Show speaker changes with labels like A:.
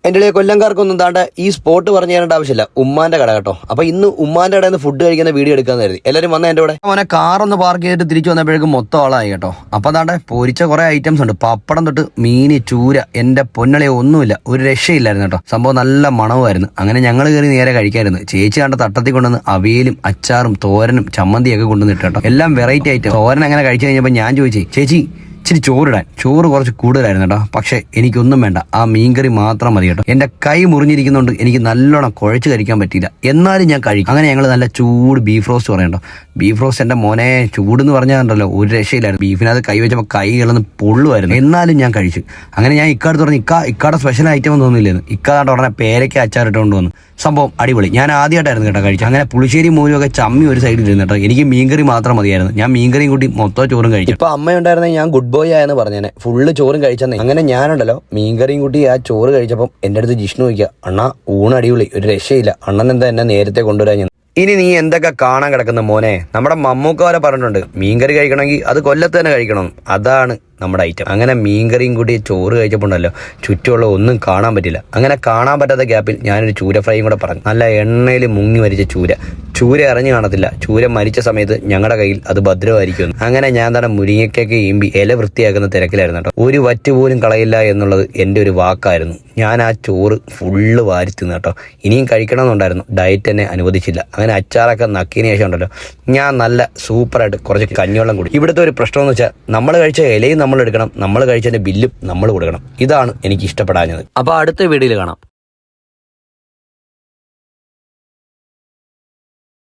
A: എൻ്റെ ഇടയിൽ കൊല്ലംകാർക്കൊന്നും താണ്ട ഈ സ്പോട്ട് പറഞ്ഞു തരേണ്ട ആവശ്യമില്ല. ഉമ്മാന്റെ കട കേട്ടോ. അപ്പൊ ഇന്ന് ഉമ്മാന്റെ കടയിൽ നിന്ന് ഫുഡ് കഴിക്കുന്ന വീഡിയോ എടുക്കാന്ന് കരുതി എല്ലാവരും വന്ന എൻ്റെ കൂടെ. അവനെ കാറൊന്ന് പാർക്ക് ചെയ്തിട്ട് തിരിച്ചു വന്നപ്പോഴേക്കും മൊത്തം ആളായി കേട്ടോ. അപ്പൊ താണ്ടെ പൊരിച്ച കുറെ ഐറ്റംസ് ഉണ്ട്. പപ്പടം തൊട്ട് മീന്, ചൂര, എന്റെ പൊന്നളിയോ ഒന്നുമില്ല, ഒരു രക്ഷയില്ലായിരുന്നു കേട്ടോ. സംഭവം നല്ല മണവുമായിരുന്നു. അങ്ങനെ ഞങ്ങൾ കയറി നേരെ കഴിക്കായിരുന്നു. ചേച്ചി കണ്ട തട്ടത്തിൽ കൊണ്ടുവന്ന് അവിയലും അച്ചാറും തോരനും ചമ്മന്തിയൊക്കെ കൊണ്ടുവന്നിട്ട് കേട്ടോ. എല്ലാം വെറൈറ്റി ഐറ്റം. തോരൻ അങ്ങനെ കഴിച്ചു കഴിഞ്ഞപ്പോൾ ഞാൻ ചോദിച്ചേ, ചേച്ചി ഇച്ചിരി ചോറിടാൻ. ചോറ് കുറച്ച് കൂടുതലായിരുന്നു കേട്ടോ. പക്ഷെ എനിക്കൊന്നും വേണ്ട, ആ മീൻകറി മാത്രം മതി കേട്ടോ. എന്റെ കൈ മുറിഞ്ഞിരിക്കുന്നതുകൊണ്ട് എനിക്ക് നല്ലോണം കുഴച്ച് കഴിക്കാൻ പറ്റിയില്ല. എന്നാലും ഞാൻ കഴിക്കും. അങ്ങനെ ഞങ്ങൾ നല്ല ചൂട് ബീഫ് റോസ്റ്റ് പറയണ്ടോ. ബീഫ് റോസ്റ്റ് എന്റെ മോനെ ചൂടെന്ന് പറഞ്ഞാൽ ഒരു രക്ഷയില്ലായിരുന്നു. ബീഫിനകത്ത് കൈ വെച്ചപ്പോൾ കൈ കിളന്ന് പൊള്ളുമായിരുന്നു. എന്നാലും ഞാൻ കഴിച്ചു. അങ്ങനെ ഞാൻ ഇക്കാട് പറഞ്ഞു, ഇക്കാടെ സ്പെഷ്യൽ ഐറ്റം ഒന്നും തോന്നില്ലായിരുന്നു. ഇക്കാണ്ട് ഉടനെ പേരയ്ക്ക് അച്ചാറിട്ടുകൊണ്ട് വന്നു. സംഭവം അടിപൊളി. ഞാൻ ആദ്യമായിട്ടായിരുന്നു കേട്ടോ കഴിച്ചു. അങ്ങനെ പുളിശ്ശേരി മൂലമൊക്കെ ചമ്മി ഒരു സൈഡിൽ ഇരുന്നു കേട്ടോ. എനിക്ക് മീൻകറി മാത്രം മതിയായിരുന്നു. ഞാൻ മീൻകറിയും കൂട്ടി മൊത്തം ചോറും കഴിച്ചു. ഇപ്പൊ അമ്മയുണ്ടായിരുന്നെ ഞാൻ ഗുഡ് ബോയ് ആയെന്ന് പറഞ്ഞേനെ. ഫുള്ള് ചോറും കഴിച്ചെന്നേ. അങ്ങനെ ഞാനുണ്ടല്ലോ മീൻകറിയും കൂട്ടി ആ ചോറ് കഴിച്ചപ്പം എൻ്റെ അടുത്ത് ജിഷ്ണു ചോദിക്കുക, അണ്ണാ ഊണ് അടിപൊളി, ഒരു രക്ഷയില്ല, അണ്ണൻ എന്താ എന്നെ നേരത്തെ കൊണ്ടുവരാൻ. ഇനി നീ എന്തൊക്കെ കാണാൻ കിടക്കുന്ന മോനെ, നമ്മുടെ മമ്മൂക്ക വരെ പറഞ്ഞിട്ടുണ്ട് മീൻകറി കഴിക്കണമെങ്കിൽ അത് കൊല്ലത്ത് തന്നെ കഴിക്കണം, അതാണ് നമ്മുടെ ഐറ്റം. അങ്ങനെ മീൻകറിയും കൂടി ചോറ് കഴിച്ചപ്പോണ്ടല്ലോ ചുറ്റുമുള്ള ഒന്നും കാണാൻ പറ്റില്ല. അങ്ങനെ കാണാൻ പറ്റാത്ത ഗ്യാപ്പിൽ ഞാനൊരു ചൂര ഫ്രൈയും കൂടെ പറഞ്ഞു. നല്ല എണ്ണയിൽ മുങ്ങി മരിച്ച ചൂര അറിഞ്ഞു കാണത്തില്ല. ചൂര മരിച്ച സമയത്ത് ഞങ്ങളുടെ കയ്യിൽ അത് ഭദ്രമായിരിക്കും. അങ്ങനെ ഞാൻ തന്നെ മുരിങ്ങയ്ക്കൊക്കെ ഈമ്പി ഇല വൃത്തിയാക്കുന്ന തിരക്കിലായിരുന്നു കേട്ടോ. ഒരു വറ്റ് പോലും കളയില്ല എന്നുള്ളത് എൻ്റെ ഒരു വാക്കായിരുന്നു. ഞാൻ ആ ചോറ് ഫുള്ള് വാരി തിന്നു കേട്ടോ. ഇനിയും കഴിക്കണമെന്നുണ്ടായിരുന്നു, ഡയറ്റ് എന്നെ അനുവദിച്ചില്ല. അങ്ങനെ അച്ചാറൊക്കെ നക്കിയതിന് ശേഷം ഉണ്ടല്ലോ ഞാൻ നല്ല സൂപ്പറായിട്ട് കുറച്ച് കഞ്ഞിവെള്ളം കുടി. ഇവിടുത്തെ ഒരു പ്രശ്നം എന്ന് വെച്ചാൽ നമ്മൾ കഴിച്ച ഇലയും നമ്മൾ എടുക്കണം, നമ്മൾ കഴിച്ചതിന്റെ ബില്ലും നമ്മൾ കൊടുക്കണം. ഇതാണ് എനിക്ക് ഇഷ്ടപ്പെടാഞ്ഞത്. അപ്പൊ അടുത്ത വീഡിയോയിൽ കാണാം.